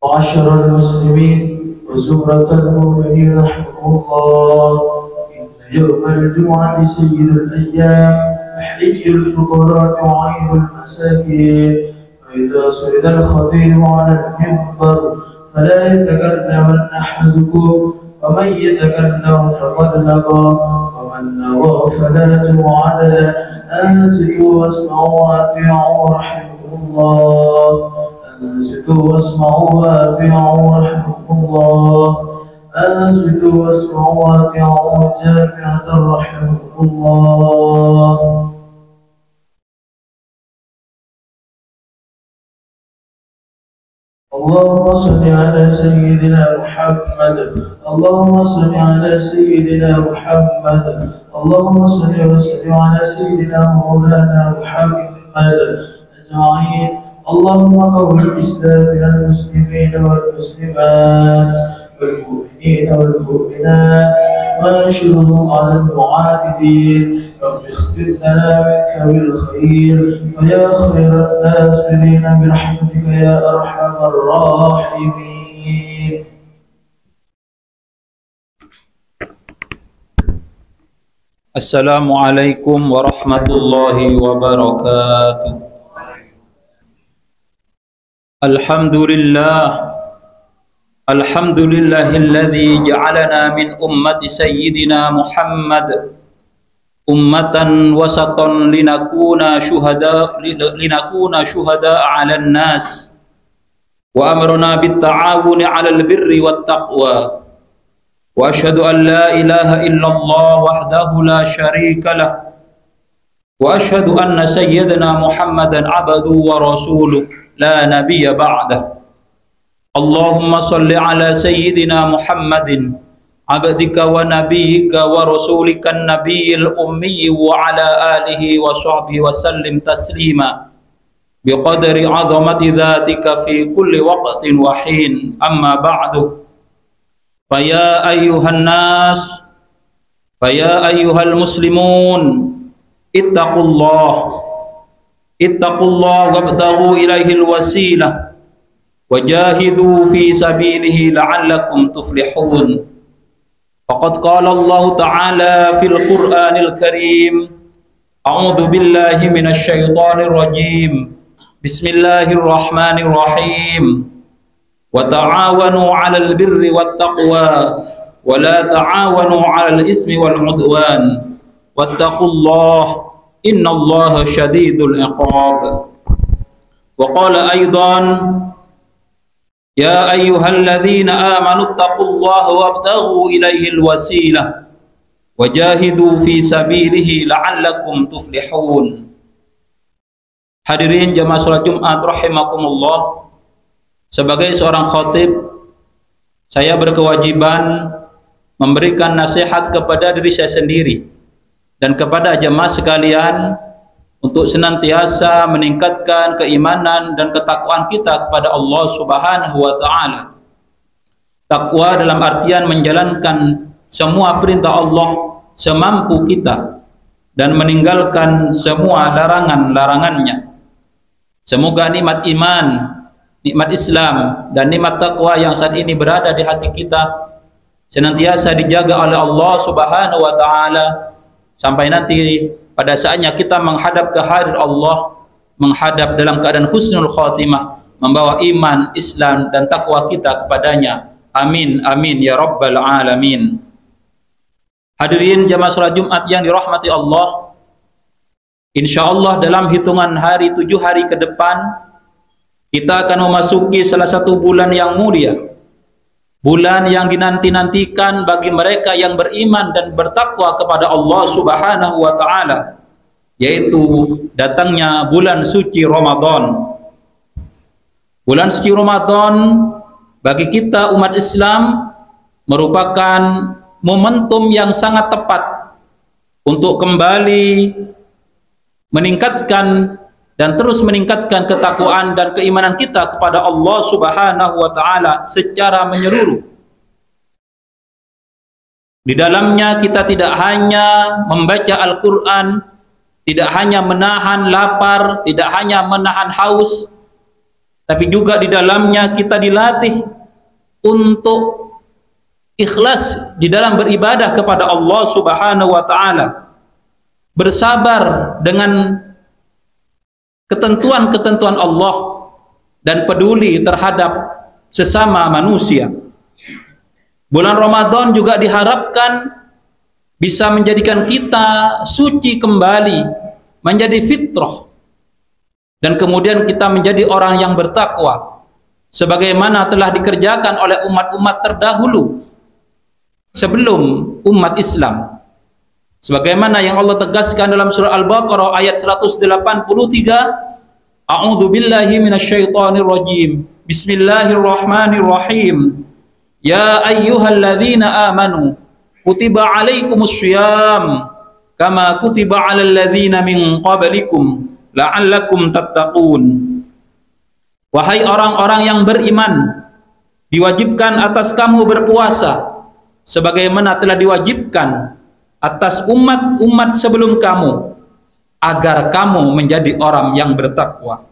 معاشر المسلمين وزمرة المؤمنين رحمكم الله، إن يوم الجمعة سيد الأيام، حي الفقراء وعيد المساكين. فإذا صعد الخطيب على المنبر فلا يتكلم أحدكم، ومن يتكلم فقد لغى، ومن لغى فلا تقعد له. أنصتوا واسمعوا وأطيعوا رحمكم الله. أنصتوا واسمعوا وأطيعوا رحمكم الله. أنصتوا واسمعوا وأطيعوا جامعة رحمكم الله. اللهم صل على سيدنا محمد. اللهم صل على سيدنا محمد. اللهم صل وسلم على سيدنا مولانا محمد أجمعين. اللهم قوم الإسلام من المسلمين والمسلمات والمؤمنين والمؤمنات، وانشرهم على المعاندين. رب اختر لنا منك بالخير، فيا خير الناصرين برحمتك يا أرحم الراحمين. Assalamualaikum warahmatullahi wabarakatuh. Alhamdulillahilladzi ja'alana min ummati sayyidina Muhammad ummatan wasatan linakuna syuhada 'alan nas wa amarna bit ta'awuni 'alal birri wat taqwa. Wa asyhadu an la ilaha illallah wahdahu la syarika lah, wa asyhadu anna sayyidina Muhammadan abduhu wa rasuluh la nabiyya ba'dah. Allahumma salli ala sayyidina Muhammadin abdika wa nabiyyika wa rasulika an-nabiyil ummi wa ala alihi wa sahbihi wa sallim taslima biqadri 'azamati dzatika fi kulli waqtin wa hin. Amma ba'du. Faya ayyuhan nas, faya ayyuhal muslimun, ittaqullah wabtaghu ilaihil wasilah wajahidu fi sabilihi la'allakum tuflihun. Faqad qala Allah ta'ala fil Qur'anil Karim, a'udzu billahi minasy syaithanir rajim. Bismillahirrahmanirrahim. Wa ta'awanu 'alal birri wat taqwa wa la ta'awanu 'alal ismi wal 'udwan wattaqullaha innallaha syadidul 'iqab. Wa qala aidan ya ayyuhalladzina amanu taqullaha wabtaghu ilaihil wasilah wajahidu fi sabilihi la'allakum tuflihun. Hadirin jamaah salat Jumat rahimakumullah, sebagai seorang khatib, saya berkewajiban memberikan nasihat kepada diri saya sendiri dan kepada jamaah sekalian untuk senantiasa meningkatkan keimanan dan ketakwaan kita kepada Allah Subhanahu wa taala. Takwa dalam artian menjalankan semua perintah Allah semampu kita dan meninggalkan semua larangan-larangannya. Semoga nikmat iman, nikmat Islam dan nikmat takwa yang saat ini berada di hati kita senantiasa dijaga oleh Allah Subhanahu wa taala sampai nanti pada saatnya kita menghadap ke hadir Allah, menghadap dalam keadaan husnul khatimah, membawa iman, Islam dan takwa kita kepadanya. Amin amin ya rabbal alamin. Hadirin jamaah salat Jumat yang dirahmati Allah, insyaallah dalam hitungan hari 7 hari ke depan kita akan memasuki salah satu bulan yang mulia, bulan yang dinanti-nantikan bagi mereka yang beriman dan bertakwa kepada Allah Subhanahu wa taala, yaitu datangnya bulan suci Ramadan. Bulan suci Ramadan bagi kita umat Islam merupakan momentum yang sangat tepat untuk kembali meningkatkan dan terus meningkatkan ketakwaan dan keimanan kita kepada Allah Subhanahu wa taala secara menyeluruh. Di dalamnya kita tidak hanya membaca Al-Qur'an, tidak hanya menahan lapar, tidak hanya menahan haus, tapi juga di dalamnya kita dilatih untuk ikhlas di dalam beribadah kepada Allah Subhanahu wa taala, bersabar dengan ketentuan-ketentuan Allah dan peduli terhadap sesama manusia. Bulan Ramadan juga diharapkan bisa menjadikan kita suci kembali, menjadi fitrah, dan kemudian kita menjadi orang yang bertakwa sebagaimana telah dikerjakan oleh umat-umat terdahulu sebelum umat Islam, sebagaimana yang Allah tegaskan dalam surah Al-Baqarah ayat 183, A'udzu billahi minasyaitonir rajim, Bismillahirrahmanirrahim, Ya ayyuhalladzina amanu kutiba alaikumus syiyam kama kutiba alal ladzina min qablikum la'allakum tattaqun. Wahai orang-orang yang beriman, diwajibkan atas kamu berpuasa sebagaimana telah diwajibkan atas umat-umat sebelum kamu, agar kamu menjadi orang yang bertakwa.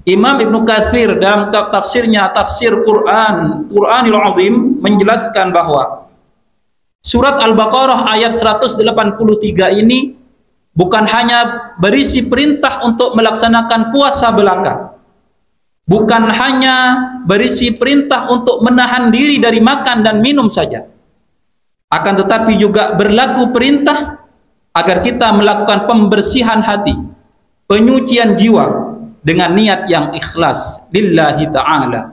Imam Ibnu Katsir dalam tafsirnya, tafsir Qur'anil Azim, menjelaskan bahwa surat Al-Baqarah ayat 183 ini bukan hanya berisi perintah untuk melaksanakan puasa belaka, bukan hanya berisi perintah untuk menahan diri dari makan dan minum saja, akan tetapi juga berlaku perintah agar kita melakukan pembersihan hati, penyucian jiwa dengan niat yang ikhlas lillahi ta'ala.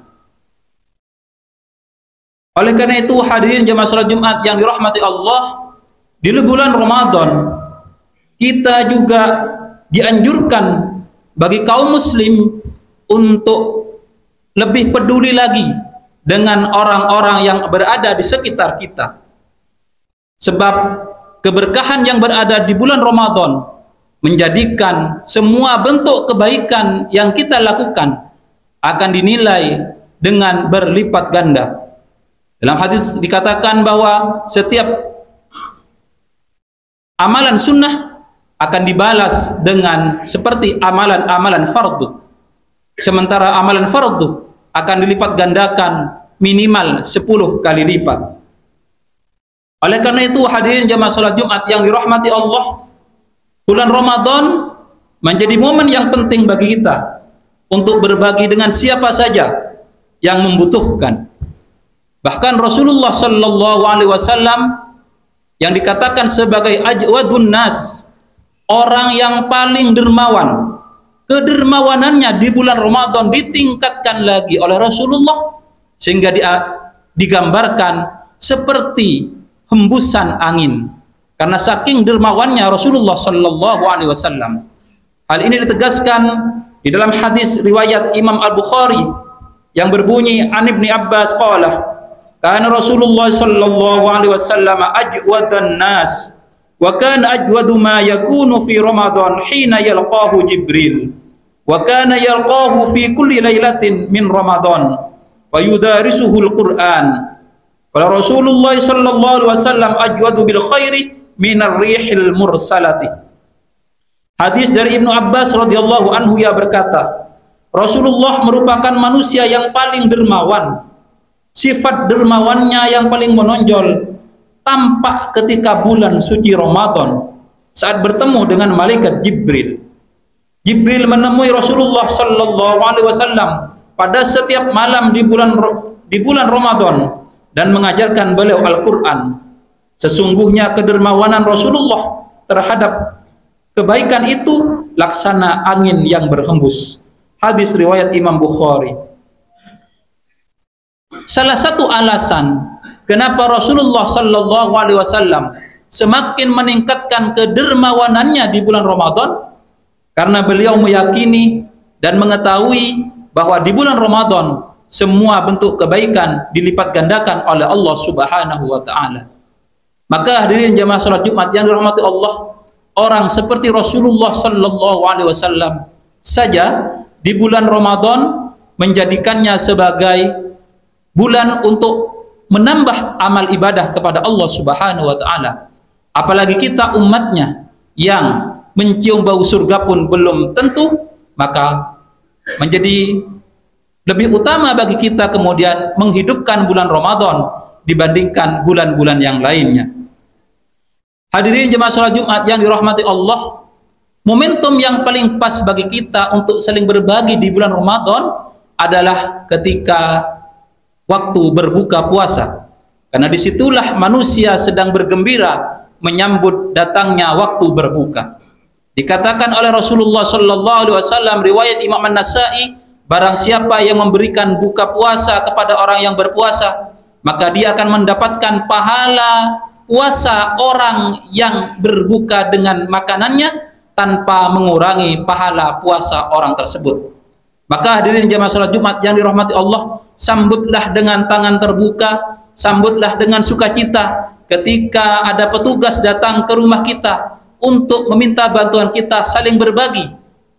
Oleh karena itu, hadirin jemaah salat Jumat yang dirahmati Allah, di bulan Ramadan kita juga dianjurkan bagi kaum muslim untuk lebih peduli lagi dengan orang-orang yang berada di sekitar kita, sebab keberkahan yang berada di bulan Ramadan menjadikan semua bentuk kebaikan yang kita lakukan akan dinilai dengan berlipat ganda. Dalam hadis dikatakan bahwa setiap amalan sunnah akan dibalas dengan seperti amalan-amalan fardu, sementara amalan fardu akan dilipat gandakan minimal 10 kali lipat. Oleh karena itu, hadirin jamaah salat Jumat yang dirahmati Allah, bulan Ramadan menjadi momen yang penting bagi kita untuk berbagi dengan siapa saja yang membutuhkan. Bahkan Rasulullah sallallahu alaihi wasallam yang dikatakan sebagai ajwadun nas, orang yang paling dermawan, kedermawanannya di bulan Ramadan ditingkatkan lagi oleh Rasulullah sehingga digambarkan seperti hembusan angin. Karena saking dermawannya Rasulullah sallallahu alaihi wasallam. Hal ini ditegaskan di dalam hadis riwayat Imam Al-Bukhari yang berbunyi an Ibnu Abbas qala kana Rasulullah sallallahu alaihi wasallam ajwadan nas wa kana ajwadu ma yakunu fi Ramadan hina yalqahu Jibril wa kana yalqahu fi kulli lailatin min Ramadan wa yudarisuhu al-Qur'an. Fa Rasulullah sallallahu alaihi wasallam ajwadu bil khairi minar rihil mursalati. Hadis dari Ibnu Abbas radhiyallahu anhu ia berkata, Rasulullah merupakan manusia yang paling dermawan. Sifat dermawannya yang paling menonjol tampak ketika bulan suci Ramadan saat bertemu dengan malaikat Jibril. Jibril menemui Rasulullah sallallahu alaihi wasallam pada setiap malam di bulan Ramadan dan mengajarkan beliau Al-Qur'an. Sesungguhnya kedermawanan Rasulullah terhadap kebaikan itu laksana angin yang berhembus. Hadis riwayat Imam Bukhari. Salah satu alasan kenapa Rasulullah sallallahu alaihi wasallam semakin meningkatkan kedermawanannya di bulan Ramadan, karena beliau meyakini dan mengetahui bahwa di bulan Ramadan semua bentuk kebaikan dilipat gandakan oleh Allah Subhanahu wa taala. Maka hadirin jamaah salat Jumat yang dirahmati Allah, orang seperti Rasulullah sallallahu alaihi wasallam saja di bulan Ramadan menjadikannya sebagai bulan untuk menambah amal ibadah kepada Allah Subhanahu wa taala. Apalagi kita umatnya yang mencium bau surga pun belum tentu, maka menjadi lebih utama bagi kita kemudian menghidupkan bulan Ramadan dibandingkan bulan-bulan yang lainnya. Hadirin jemaah salat Jumat yang dirahmati Allah, momentum yang paling pas bagi kita untuk saling berbagi di bulan Ramadan adalah ketika waktu berbuka puasa. Karena disitulah manusia sedang bergembira menyambut datangnya waktu berbuka. Dikatakan oleh Rasulullah sallallahu alaihi wasallam, riwayat Imam An-Nasa'i, barang siapa yang memberikan buka puasa kepada orang yang berpuasa, maka dia akan mendapatkan pahala puasa orang yang berbuka dengan makanannya tanpa mengurangi pahala puasa orang tersebut. Maka hadirin jemaah salat Jumat yang dirahmati Allah, sambutlah dengan tangan terbuka, sambutlah dengan sukacita ketika ada petugas datang ke rumah kita untuk meminta bantuan kita saling berbagi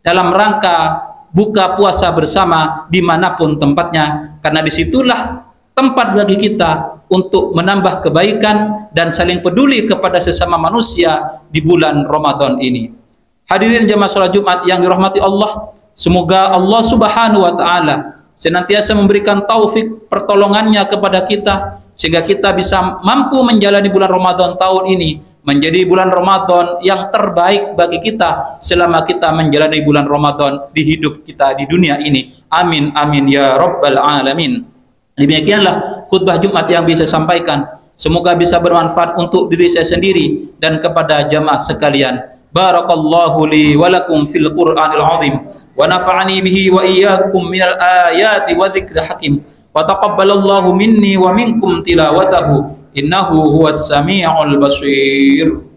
dalam rangka buka puasa bersama dimanapun tempatnya, karena disitulah tempat bagi kita untuk menambah kebaikan dan saling peduli kepada sesama manusia di bulan Ramadan ini. Hadirin jemaah salat Jumat yang dirahmati Allah, semoga Allah Subhanahu wa taala senantiasa memberikan taufik pertolongannya kepada kita sehingga kita bisa mampu menjalani bulan Ramadan tahun ini menjadi bulan Ramadan yang terbaik bagi kita selama kita menjalani bulan Ramadan di hidup kita di dunia ini. Amin amin ya rabbal alamin. Demikianlah khutbah Jumat yang bisa sampaikan. Semoga bisa bermanfaat untuk diri saya sendiri dan kepada jamaah sekalian. Barakallahu li wa lakum fil Qur'anil azim wa nafa'ani bihi wa iyyakum minal ayati wa dzikril hakim. Wa taqabbalallahu minni wa minkum tilawatahu innahu huwas samiul basir.